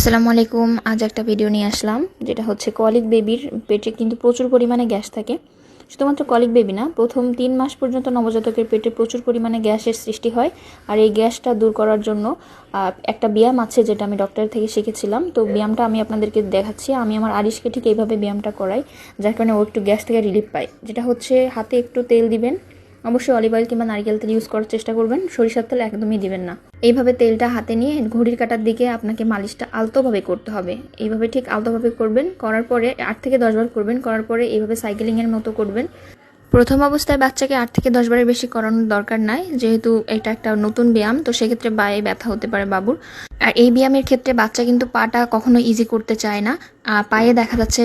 আসসালামু আলাইকুম। আজ একটা ভিডিও নিয়ে আসলাম, যেটা হচ্ছে কলিক বেবির পেটে কিন্তু প্রচুর পরিমাণে গ্যাস থাকে। শুধুমাত্র কলিক বেবি না, প্রথম 3 মাস পর্যন্ত নবজাতকের পেটে প্রচুর পরিমাণে গ্যাসের সৃষ্টি হয়। আর এই গ্যাসটা দূর করার জন্য একটা ব্যায়াম আছে, যেটা আমি ডক্টরের থেকে শিখেছিলাম। তো ব্যায়ামটা আমি আপনাদেরকে দেখাচ্ছি। আমি আমার আরিশকে ঠিক এইভাবে ব্যায়ামটা করাই, যার কারণে ও একটু গ্যাস থেকে রিলিফ পায়। যেটা হচ্ছে, হাতে একটু তেল দিবেন, অবশ্যই অলিভ অয়েল কিংবা নারকেল তেল ইউজ করার চেষ্টা করবেন, সরিষার তেল একদমই দিবেন না। এইভাবে তেলটা হাতে নিয়ে ঘড়ির কাঁটার দিকে আপনাকে মালিশটা আলতোভাবে করতে হবে। এইভাবে ঠিক আলতোভাবে করবেন, করার পরে 8 থেকে 10 বার করবেন। করার পরে এইভাবে সাইকেলিংয়ের মতো করবেন। প্রথম অবস্থায় বাচ্চাকে 8 থেকে 10 বারের বেশি করানোর দরকার নাই, যেহেতু এটা একটা নতুন ব্যায়াম। তো সেক্ষেত্রে পায়ে ব্যথা হতে পারে বাবুর। আর এই ব্যায়ামের ক্ষেত্রে বাচ্চা কিন্তু পাটা কখনো ইজি করতে চায় না। পায়ে দেখা যাচ্ছে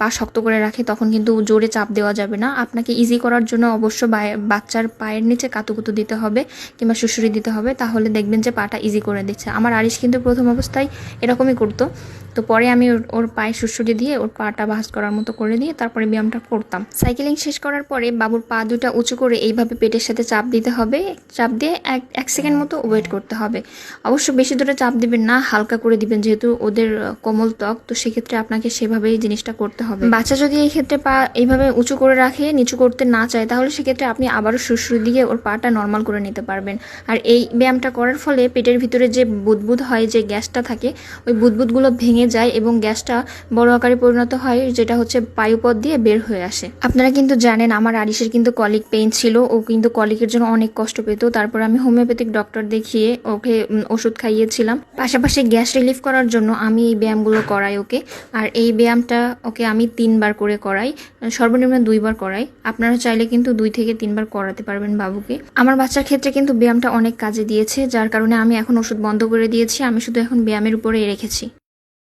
পা শক্ত করে রাখে, তখন কিন্তু জোরে চাপ দেওয়া যাবে না। আপনাকে ইজি করার জন্য অবশ্য বাচ্চার পায়ের নিচে কাতুকুতু দিতে হবে কিংবা সুড়সুড়ি দিতে হবে, তাহলে দেখবেন যে পাটা ইজি করে দিচ্ছে। আমার আরিশ কিন্তু প্রথম অবস্থায় এরকমই করতো। তো পরে আমি ওর পায়ে সুড়সুড়ি দিয়ে ওর পাটা ভাঁজ করার মতো করে দিয়ে তারপরে ব্যায়ামটা করতাম। সাইকেলিং শেষ করার পরে বাবুর পা দুটা উঁচু করে এইভাবে পেটের সাথে চাপ দিতে হবে। চাপ দিয়ে এক সেকেন্ড মতো ওয়েট করতে হবে। অবশ্য বেশি দূরে চাপ দিবেন না, হালকা করে দিবেন, যেহেতু ওদের কোমল ত্বক। তো সেক্ষেত্রে আপনাকে সেভাবেই জিনিসটা করতে হবে। বাচ্চা যদি এই ক্ষেত্রে পা এইভাবে উঁচু করে রাখে, নিচু করতে না চায়, তাহলে সেক্ষেত্রে আপনি আবারও সুড়সুড়ি দিয়ে ওর পাটা নর্মাল করে নিতে পারবেন। আর এই ব্যায়ামটা করার ফলে পেটের ভিতরে যে বুদবুদ হয়, যে গ্যাসটা থাকে, ওই বুদবুদগুলো ভেঙে যায় এবং গ্যাসটা বড় আকারে পরিণত হয়, যেটা হচ্ছে বায়ুপথ দিয়ে বের হয়ে আসে। আপনারা কিন্তু জানেন আমার আরিশের কিন্তু কলিক পেইন ছিল। ও কিন্তু কলিকের জন্য অনেক কষ্ট পেত। তারপর আমি হোমিওপ্যাথিক ডক্টর দেখিয়ে ওকে ওষুধ খাইয়েছিলাম। পাশাপাশি গ্যাস রিলিফ করার জন্য আমি এই ব্যায়ামগুলো করাই ওকে। আর এই ব্যায়ামটা ওকে আমি 3 বার করে করাই, সর্বনিম্ন 2 বার করাই। আপনারা চাইলে কিন্তু 2 থেকে 3 বার করাতে পারবেন বাবুকে। আমার বাচ্চার ক্ষেত্রে কিন্তু ব্যায়ামটা অনেক কাজে দিয়েছে, যার কারণে আমি এখন ওষুধ বন্ধ করে দিয়েছি। আমি শুধু এখন ব্যায়ামের উপরে রেখেছি।